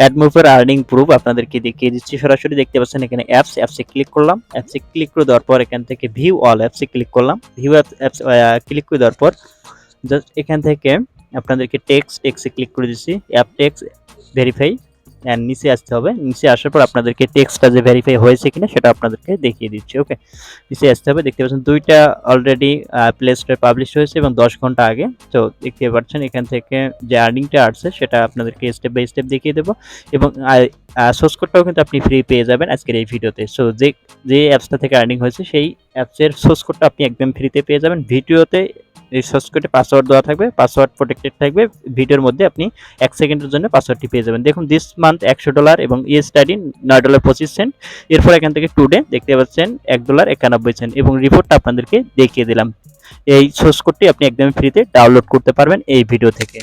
অ্যাডমোবের earning proof আপনাদেরকে দেখিয়ে দিচ্ছি। সরাসরি দেখতে পাচ্ছেন এখানে অ্যাপসে ক্লিক করলাম। অ্যাপসে ক্লিক করে দেওয়ার পর এখান থেকে ভিউ অল অ্যাপসে ক্লিক করলাম। ভিউ অ্যাপস ক্লিক করে দেওয়ার পর জাস্ট এখান থেকে আপনাদেরকে টেক্সটে ক্লিক করে দিচ্ছি। অ্যাপ টেক্সট ভেরিফাই অ্যান্ড নিচে আসতে হবে। নিচে আসার পর আপনাদেরকে টেক্সটটা যে ভেরিফাই হয়েছে কিনা সেটা আপনাদেরকে দেখিয়ে দিচ্ছি। ওকে, নিচে আসতে হবে। দেখতে পাচ্ছেন দুইটা অলরেডি প্লে স্টোরে পাবলিশ হয়েছে এবং 10 ঘন্টা আগে। তো দেখতে পাচ্ছেন এখান থেকে যে আর্নিংটা আসছে সেটা আপনাদেরকে স্টেপ বাই স্টেপ দেখিয়ে দেবো এবং সোর্স কোডটাও কিন্তু আপনি ফ্রি পেয়ে যাবেন আজকের এই ভিডিওতে। সো যে অ্যাপসটা থেকে আর্নিং হয়েছে সেই অ্যাপসের সোর্স কোডটা আপনি একদম ফ্রিতে পেয়ে যাবেন। ভিডিওতে এই সোর্স কোডে পাসওয়ার্ড দেওয়া থাকবে, পাসওয়ার্ড প্রোটেক্টেড থাকবে। ভিডিওর মধ্যে আপনি 1 সেকেন্ডের জন্য পাসওয়ার্ডটি পেয়ে যাবেন। দেখুন দিস মান্থ $100 এবং স্টাডি $9.25। এরপর এখান থেকে টুডে দেখতে পাচ্ছেন $1.91 এবং রিপোর্টটা আপনাদেরকে দেখিয়ে দিলাম। এই সোর্স কোডটি আপনি একদম ফ্রিতে ডাউনলোড করতে পারবেন এই ভিডিও থেকে।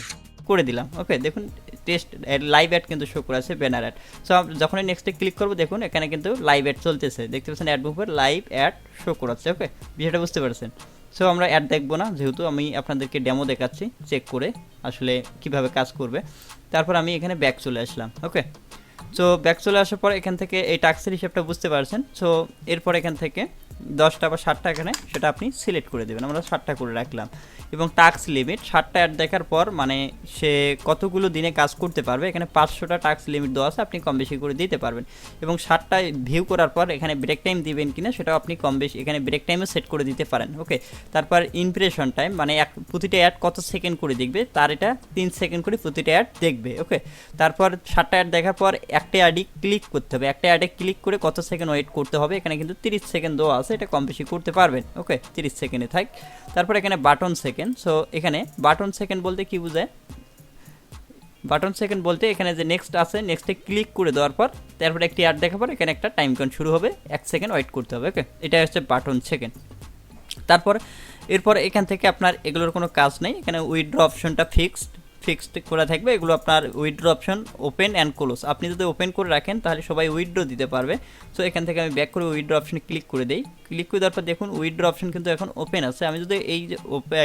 করে দিলাম। ওকে, দেখুন টেস্ট লাইভ অ্যাড কিন্তু শো করে আছে, ব্যানার অ্যাড। সো যখনই নেক্সটে ক্লিক করবো দেখুন এখানে কিন্তু লাইভ অ্যাড চলতেছে, দেখতে পাচ্ছেন অ্যাডমোবের লাইভ অ্যাড শো করাচ্ছে। ওকে, বিষয়টা বুঝতে পারছেন। সো আমরা অ্যাড দেখবো না, যেহেতু আমি আপনাদেরকে ডেমো দেখাচ্ছি চেক করে আসলে কিভাবে কাজ করবে। তারপর আমি এখানে ব্যাক চলে আসলাম। ওকে, সো ব্যাক চলে আসার পর এখান থেকে এই টাস্কের হিসাবটা বুঝতে পারছেন। সো এরপর এখান থেকে 10টা বা 60টা এখানে সেটা আপনি সিলেক্ট করে দেবেন। আমরা 60টা করে রাখলাম এবং টাস্ক লিমিট 60টা অ্যাড দেখার পর মানে সে কতগুলো দিনে কাজ করতে পারবে, এখানে 500টা টাস্ক লিমিট দেওয়া আছে, আপনি কম বেশি করে দিতে পারবেন। এবং 60টা ভিউ করার পর এখানে ব্রেক টাইম দিবেন কিনা সেটাও আপনি কম বেশি এখানে ব্রেক টাইমও সেট করে দিতে পারেন। ওকে, তারপর ইমপ্রেশন টাইম মানে প্রতিটা অ্যাড কত সেকেন্ড করে দেখবে, তার এটা 3 সেকেন্ড করে প্রতিটা অ্যাড দেখবে। ওকে, তারপর 60টা অ্যাড দেখার পর একটা অ্যাডই ক্লিক করতে হবে, একটা অ্যাডে ক্লিক করে কত সেকেন্ড ওয়েট করতে হবে, এখানে কিন্তু 30 সেকেন্ড দেওয়া আছে, এটা কম বেশি করতে পারবেন। ওকে, 30 সেকেন্ডে থাক। তারপর এখানে বাটন সেকেন্ড। সো এখানে বাটন সেকেন্ড বলতে কি বোঝায়, বাটন সেকেন্ড বলতে এখানে যে নেক্সট আছে, নেক্সটে ক্লিক করে দেওয়ার পর তারপর একটি অ্যাড দেখার পর এখানে একটা টাইম কাউন্ট শুরু হবে, 1 সেকেন্ড ওয়েট করতে হবে। ওকে, এটা হচ্ছে বাটন সেকেন্ড। তারপর এরপর এখান থেকে আপনার এগুলোর কোনো কাজ নেই, এখানে উইথড্র অপশনটা ফিক্সড করা থাকবে। এগুলো আপনার withdraw option open and close, আপনি যদি ওপেন করে রাখেন তাহলে সবাই উইথড্র দিতে পারবে। সো এখান থেকে আমি ব্যাক করে উইথড্র অপশনে ক্লিক করে দিই। ক্লিক করে দেওয়ার পর দেখুন উইথড্র অপশন কিন্তু এখন ওপেন আছে। আমি যদি এই যে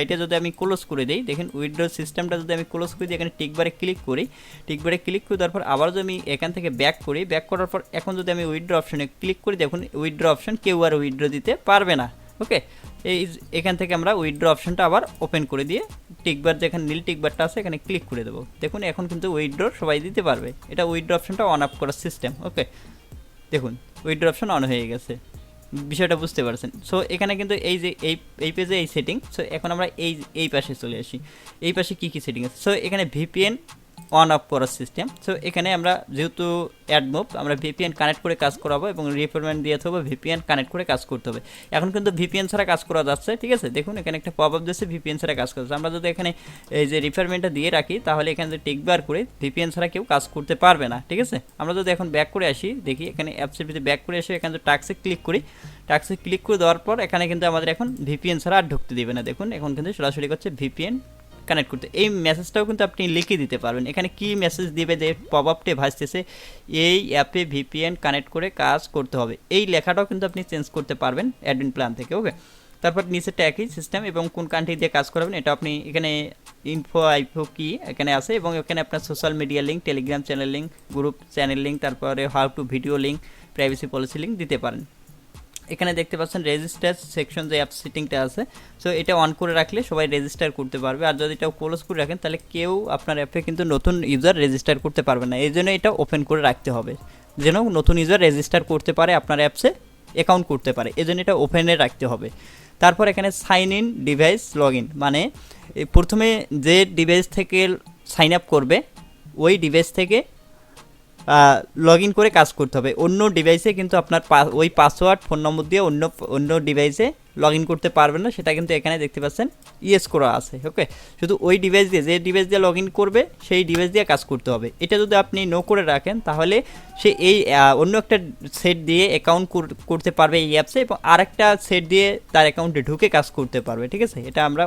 এটা যদি আমি ক্লোজ করে দিই, দেখেন উইথড্র সিস্টেমটা যদি আমি ক্লোজ করে দিই, এখানে টিকবারে ক্লিক করি, টিকবারে ক্লিক করে দেওয়ার পর আবার যদি আমি এখান থেকে ব্যাক করি, ব্যাক করার পর এখন যদি আমি উইথড্র অপশনে ক্লিক করি, দেখুন উইথড্র অপশন কেউ আর উইথড্র দিতে পারবে না। ওকে, এখান থেকে আমরা উইথড্র অপশনটা আবার ওপেন করে দিয়ে টিকবার যেখানে নীল টিকবারটা আছে এখানে ক্লিক করে দেবো। দেখুন এখন কিন্তু উইথড্র সবাই দিতে পারবে, এটা উইথড্র অপশনটা অন অফ করার সিস্টেম। ওকে, দেখুন উইথড্র অপশন অন হয়ে গেছে, বিষয়টা বুঝতে পারছেন। সো এখানে কিন্তু এই যে এই পেজে এই সেটিং। সো এখন আমরা এই পাশে চলে আসি, এই পাশে কী কী সেটিং আছে। সো এখানে ভিপিএন অন অফ করার সিস্টেম। সো এখানে আমরা যেহেতু অ্যাডমোব আমরা ভিপিএন কানেক্ট করে কাজ করাবো এবং রিকোয়ারমেন্ট দিয়ে হবে ভিপিএন কানেক্ট করে কাজ করতে হবে। এখন কিন্তু ভিপিএন ছাড়া কাজ করা যাচ্ছে, ঠিক আছে। দেখুন এখানে একটা পপ আপ দিচ্ছে ভিপিএন ছাড়া কাজ করছে। আমরা যদি এখানে এই যে রিকোয়ারমেন্টটা দিয়ে রাখি তাহলে এখানে যদি টিকবার করে ভিপিএন ছাড়া কেউ কাজ করতে পারবে না, ঠিক আছে। আমরা যদি এখন ব্যাক করে আসি, দেখি এখানে অ্যাপসের ভিতরে ব্যাক করে আসি, এখানে যদি টাস্কে ক্লিক করি, টাস্কে ক্লিক করে দেওয়ার পর এখানে কিন্তু আমাদের এখন ভিপিএন ছাড়া আর ঢুকতে দেবে না। দেখুন এখন কিন্তু সরাসরি করছে ভিপিএন কানেক্ট করতে। এই মেসেজটাও কিন্তু আপনি লিখে দিতে পারবেন, এখানে কি মেসেজ দিবে যে পপ আপটে ভাসতেছে এই অ্যাপে ভিপিএন কানেক্ট করে কাজ করতে হবে, এই লেখাটাও কিন্তু আপনি চেঞ্জ করতে পারবেন অ্যাডমিন প্ল্যান থেকে। ওকে, তারপর নিচেরটা একই সিস্টেম এবং কোন কান্ট্রি দিয়ে কাজ করাবেন এটা আপনি এখানে আইফো কি এখানে আছে এবং এখানে আপনার social media link, Telegram channel link, group channel link, তারপরে how to video link, privacy policy link দিতে পারেন। এখানে দেখতে পাচ্ছেন রেজিস্টার সেকশন যে অ্যাপ সেটিংটা আছে, সো এটা অন করে রাখলে সবাই রেজিস্টার করতে পারবে। আর যদি এটা ক্লোজ করে রাখেন তাহলে কেউ আপনার অ্যাপে কিন্তু নতুন ইউজার রেজিস্টার করতে পারবে না। এই জন্য এটা ওপেন করে রাখতে হবে, যেন নতুন ইউজার রেজিস্টার করতে পারে, আপনার অ্যাপসে অ্যাকাউন্ট করতে পারে, এই জন্য এটা ওপেনে রাখতে হবে। তারপর এখানে sign in device log in, মানে প্রথমে যে ডিভাইস থেকে সাইন আপ করবে ওই ডিভাইস থেকে লগ ইন করে কাজ করতে হবে। অন্য ডিভাইসে কিন্তু আপনার ওই পাসওয়ার্ড ফোন নম্বর দিয়ে অন্য ডিভাইসে লগ ইন করতে পারবেন না, সেটা কিন্তু এখানে দেখতে পাচ্ছেন ইয়েস করা আছে। ওকে, শুধু ওই ডিভাইস দিয়ে, যে ডিভাইস দিয়ে লগ ইন করবে সেই ডিভাইস দিয়ে কাজ করতে হবে। এটা যদি আপনি নো করে রাখেন তাহলে সে এই অন্য একটা সেট দিয়ে অ্যাকাউন্ট করতে পারবে এই অ্যাপসে এবং আরেকটা সেট দিয়ে তার অ্যাকাউন্টে ঢুকে কাজ করতে পারবে, ঠিক আছে। এটা আমরা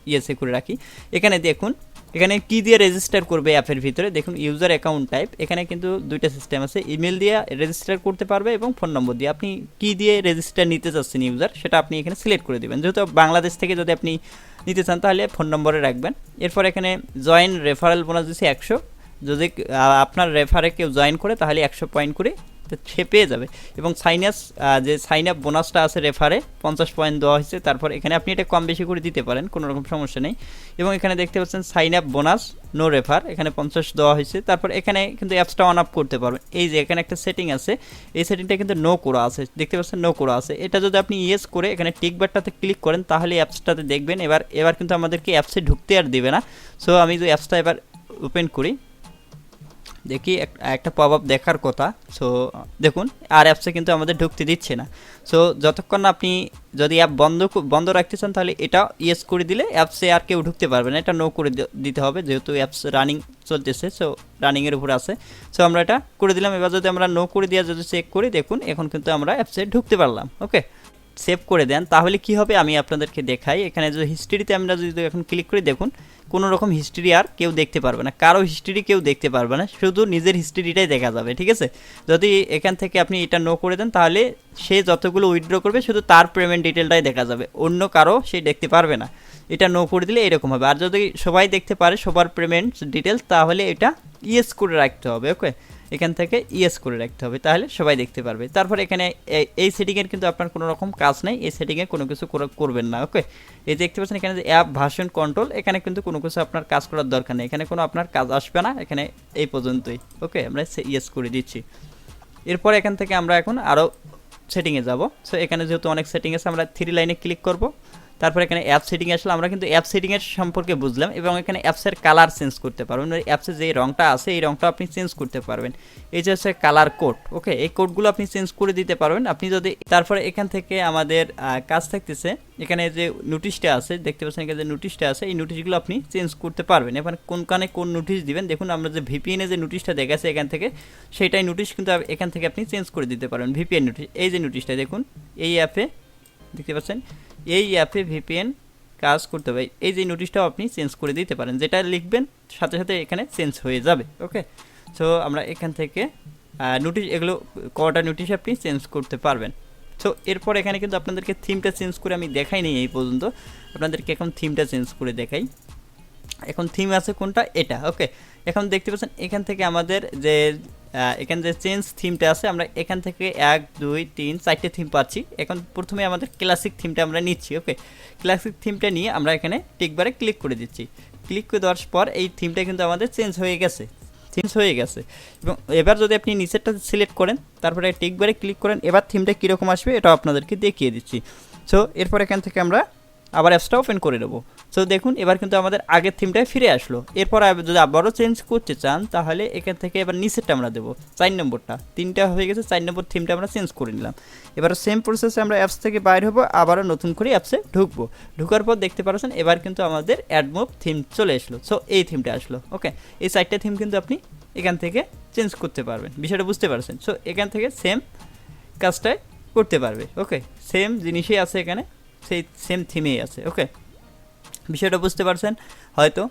ইয়েসে করে রাখি। এখানে দেখুন এখানে কি দিয়ে রেজিস্টার করবে অ্যাপের ভিতরে, দেখুন ইউজার অ্যাকাউন্ট টাইপ, এখানে কিন্তু দুইটা সিস্টেম আছে, ইমেল দিয়ে রেজিস্টার করতে পারবে এবং ফোন নম্বর দিয়ে। আপনি কি দিয়ে রেজিস্টার নিতে চাচ্ছেন ইউজার সেটা আপনি এখানে সিলেক্ট করে দেবেন, যেহেতু বাংলাদেশ থেকে যদি আপনি নিতে চান তাহলে ফোন নম্বরে রাখবেন। এরপর এখানে জয়েন রেফারেল বোনাস দিচ্ছে 100, যদি আপনার রেফারে কেউ জয়েন করে তাহলে 100 পয়েন্ট করে সে পেয়ে যাবে। এবং যে সাইন আপ বোনাসটা আছে রেফারে 50 পয়েন্ট দেওয়া হয়েছে। তারপর এখানে আপনি এটা কম বেশি করে দিতে পারেন, কোনো রকম সমস্যা নেই। এবং এখানে দেখতে পাচ্ছেন sign up bonus no refer, এখানে 50 দেওয়া হয়েছে। তারপর এখানে কিন্তু অ্যাপসটা অন আপ করতে পারবেন। এই যে এখানে একটা সেটিং আছে, এই সেটিংটা কিন্তু নো করা আছে, দেখতে পাচ্ছেন নো করা আছে। এটা যদি আপনি ইয়েস করে এখানে টিক বারটাতে ক্লিক করেন তাহলে অ্যাপসটাতে দেখবেন। এবার কিন্তু আমাদেরকে অ্যাপসে ঢুকতে আর দেবে না। সো আমি যদি অ্যাপসটা এবার ওপেন করি, দেখি একটা পপ আপ দেখার কথা। সো দেখুন আর অ্যাপসে কিন্তু আমাদের ঢুকতে দিচ্ছে না। সো যতক্ষণ না আপনি যদি অ্যাপ বন্ধ রাখতে চান তাহলে এটা ইয়েস করে দিলে অ্যাপসে আর কেউ ঢুকতে পারবে না, এটা নো করে দিতে হবে, যেহেতু অ্যাপস রানিং চলতেছে। সো রানিংয়ের উপরে আছে। সো আমরা এটা করে দিলাম। এবার যদি আমরা নো করে দিয়ে যদি চেক করি, দেখুন এখন কিন্তু আমরা অ্যাপসে ঢুকতে পারলাম। ওকে, সেভ করে দেন তাহলে কি হবে আমি আপনাদেরকে দেখাই। এখানে যদি হিস্ট্রিতে আমরা যদি এখন ক্লিক করি, দেখুন কোনো রকম হিস্ট্রি আর কেউ দেখতে পারবে না, কারো হিস্ট্রি কেউ দেখতে পারবে না, শুধু নিজের হিস্ট্রিটাই দেখা যাবে। ঠিক আছে, যদি এখান থেকে আপনি এটা নো করে দেন তাহলে সে যতগুলো উইথড্র করবে শুধু তার পেমেন্ট ডিটেলটাই দেখা যাবে, অন্য কারো সে দেখতে পারবে না। এটা নো করে দিলে এরকম হবে। আর যদি সবাই দেখতে পারে সবার পেমেন্ট ডিটেলস তাহলে এটা ইয়েস করে রাখতে হবে। ওকে, এখান থেকে ইয়েস করে রাখতে হবে, তাহলে সবাই দেখতে পারবে। তারপর এখানে এই সেটিংয়ের কিন্তু আপনার কোনো রকম কাজ নেই, এই সেটিংয়ে কোনো কিছু করবেন না। ওকে, এই যে দেখতে পাচ্ছেন এখানে যে অ্যাপ ভার্সন কন্ট্রোল, এখানে কিন্তু কোনো কিছু আপনার কাজ করার দরকার নেই, এখানে কোনো আপনার কাজ আসবে না, এখানে এই পর্যন্তই। ওকে, আমরা ইয়েস করে দিচ্ছি। এরপর এখান থেকে আমরা এখন আরও সেটিংয়ে যাব। সো এখানে যেহেতু অনেক সেটিং আছে, আমরা 3 লাইনে ক্লিক করব। তারপর এখানে অ্যাপ সেটিং আসলে আমরা কিন্তু অ্যাপ সেটিংয়ের সম্পর্কে বুঝলাম। এবং এখানে অ্যাপসের কালার চেঞ্জ করতে পারবেন, অ্যাপসে যে রঙটা আছে এই রঙটা আপনি চেঞ্জ করতে পারবেন। এই যে হচ্ছে কালার কোড। ওকে, এই কোডগুলো আপনি চেঞ্জ করে দিতে পারবেন আপনি যদি। তারপরে এখান থেকে আমাদের কাজ থাকতেছে, এখানে যে নোটিশটা আছে দেখতে পাচ্ছেন, এখানে যে নোটিশটা আছে এই নোটিশগুলো আপনি চেঞ্জ করতে পারবেন। এবার কোনখানে কোন নোটিশ দিবেন, দেখুন আমরা যে ভিপিএনে যে নোটিশটা দেখাচ্ছে এখান থেকে, সেইটাই নোটিশ কিন্তু এখান থেকে আপনি চেঞ্জ করে দিতে পারবেন। ভিপিএন নোটিশ, এই যে নোটিশটা দেখুন এই অ্যাপে দেখতে পাচ্ছেন, এই অ্যাপে ভিপিএন কাজ করতে হবে, এই যে নোটিশটাও আপনি চেঞ্জ করে দিতে পারেন, যেটা লিখবেন সাথে সাথে এখানে চেঞ্জ হয়ে যাবে। ওকে, সো আমরা এখান থেকে নোটিশ এগুলো কটা নোটিশ আপনি চেঞ্জ করতে পারবেন। সো এরপর এখানে কিন্তু আপনাদেরকে থিমটা চেঞ্জ করে আমি দেখাই নি এই পর্যন্ত, আপনাদেরকে এখন থিমটা চেঞ্জ করে দেখাই। এখন থিম আছে কোনটা, এটা। ওকে, এখন দেখতে পাচ্ছেন এখান থেকে আমাদের যে এখানে যে চেঞ্জ থিমটা আছে, আমরা এখান থেকে 1 2 3 4টে থিম পাচ্ছি। এখন প্রথমে আমাদের ক্লাসিক থিমটা আমরা নিচ্ছি। ওকে, ক্লাসিক থিমটা নিয়ে আমরা এখানে টিকবারে ক্লিক করে দিচ্ছি। ক্লিক করে দেওয়ার পর এই থিমটা কিন্তু আমাদের চেঞ্জ হয়ে গেছে। এবং এবার যদি আপনি নিচেরটা সিলেক্ট করেন তারপরে টিকবারে ক্লিক করেন, এবার থিমটা কীরকম আসবে এটা আপনাদেরকে দেখিয়ে দিচ্ছি। সো এরপর এখান থেকে আমরা আবার অ্যাপসটা ওপেন করে দেবো। সো দেখুন এবার কিন্তু আমাদের আগের থিমটায় ফিরে আসলো। এরপর যদি আবারও চেঞ্জ করতে চান তাহলে এখান থেকে এবার নিচেরটা আমরা দেবো, 4 নম্বরটা, 3টা হয়ে গেছে, 4 নম্বর থিমটা আমরা চেঞ্জ করে নিলাম। এবার সেম প্রসেসে আমরা অ্যাপস থেকে বাইর হবো, আবারও নতুন করে অ্যাপসে ঢুকবো। ঢুকার পর দেখতে পাচ্ছেন এবার কিন্তু আমাদের অ্যাডমোব থিম চলে আসলো। সো এই থিমটা আসলো। ওকে, এই 4টা থিম কিন্তু আপনি এখান থেকে চেঞ্জ করতে পারবেন, বিষয়টা বুঝতে পারছেন। সো এখান থেকে সেম কাজটাই করতে পারবে। ওকে, সেম জিনিসই আছে এখানে, সেই সেম থিমেই আছে। ওকে, বিষয়টা বুঝতে পারছেন হয়তো।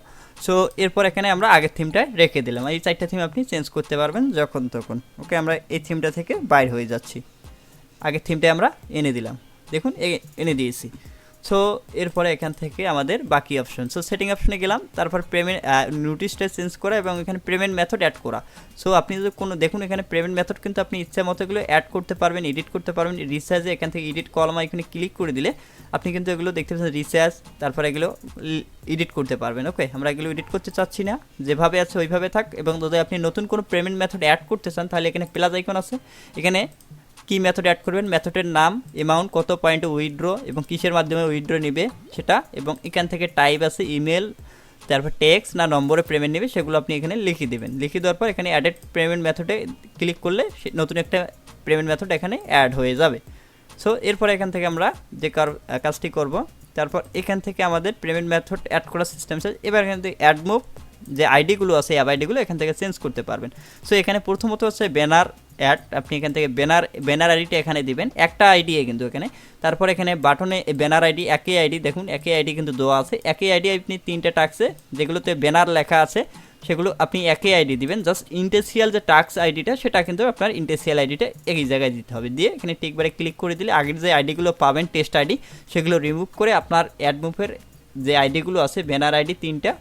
সো এরপর এখানে আমরা আগের থিমটায় রেখে দিলাম, এই 4টা থিম আপনি চেঞ্জ করতে পারবেন যখন তখন। ওকে, আমরা এই থিমটা থেকে বাইর হয়ে যাচ্ছি, আগের থিমটায় আমরা এনে দিলাম, দেখুন এনে দিয়েছি। সো এরপরে এখান থেকে আমাদের বাকি অপশন, সো সেটিং অপশনে গেলাম, তারপর পেমেন্ট নোটিশটা চেঞ্জ করা এবং এখানে পেমেন্ট মেথড অ্যাড করা। সো আপনি যদি কোনো দেখুন এখানে পেমেন্ট মেথড কিন্তু আপনি ইচ্ছা মতো এগুলো অ্যাড করতে পারবেন, এডিট করতে পারবেন। রিচার্জে এখান থেকে এডিট কলম এখানে ক্লিক করে দিলে আপনি কিন্তু এগুলো দেখতে পাচ্ছেন রিচার্জ, তারপরে এগুলো এডিট করতে পারবেন। ওকে, আমরা এগুলো এডিট করতে চাচ্ছি না, যেভাবে আছে ওইভাবে থাক। এবং যদি আপনি নতুন কোনো পেমেন্ট মেথড অ্যাড করতে চান তাহলে এখানে প্লাস আইকন আছে, এখানে কি মেথড অ্যাড করবেন, মেথডের নাম, অ্যামাউন্ট, কত পয়েন্টে উইথড্র এবং কিসের মাধ্যমে উইথড্র নেবে সেটা, এবং এখান থেকে টাইপ আছে ইমেল, তারপর টেক্সট না নম্বরে পেমেন্ট নেবে সেগুলো আপনি এখানে লিখে দেবেন। লিখে দেওয়ার পর এখানে অ্যাডেড পেমেন্ট মেথডে ক্লিক করলে নতুন একটা পেমেন্ট মেথড এখানে অ্যাড হয়ে যাবে। সো এরপর এখান থেকে আমরা যে কাজটি করব, তারপর এখান থেকে আমাদের পেমেন্ট মেথড অ্যাড করার সিস্টেম আছে। এবার এখান থেকে অ্যাডমোব যে আইডিগুলো আছে অ্যাপ আইডিগুলো এখান থেকে চেঞ্জ করতে পারবেন। সো এখানে প্রথমত হচ্ছে ব্যানার অ্যাড, আপনি এখান থেকে ব্যানার আইডিটা এখানে দিবেন, একটা আইডি কিন্তু এখানে। তারপর এখানে বাটনে ব্যানার আইডি, একই আইডি, দেখুন একই আইডি কিন্তু দেওয়া আছে। একই আইডি আপনি 3টে টাক্সে যেগুলোতে ব্যানার লেখা আছে সেগুলো আপনি একই আইডি দিবেন। জাস্ট ইন্টেন্সিয়াল যে টাক্স আইডিটা সেটা কিন্তু আপনার ইন্টেন্সিয়াল আইডিটা একই জায়গায় দিতে হবে। দিয়ে এখানে টিকবারে ক্লিক করে দিলে আগের যে আইডিগুলো পাবেন টেস্ট আইডি সেগুলো রিমুভ করে আপনার অ্যাডমোভের যে আইডিগুলো আছে ব্যানার আইডি 3টা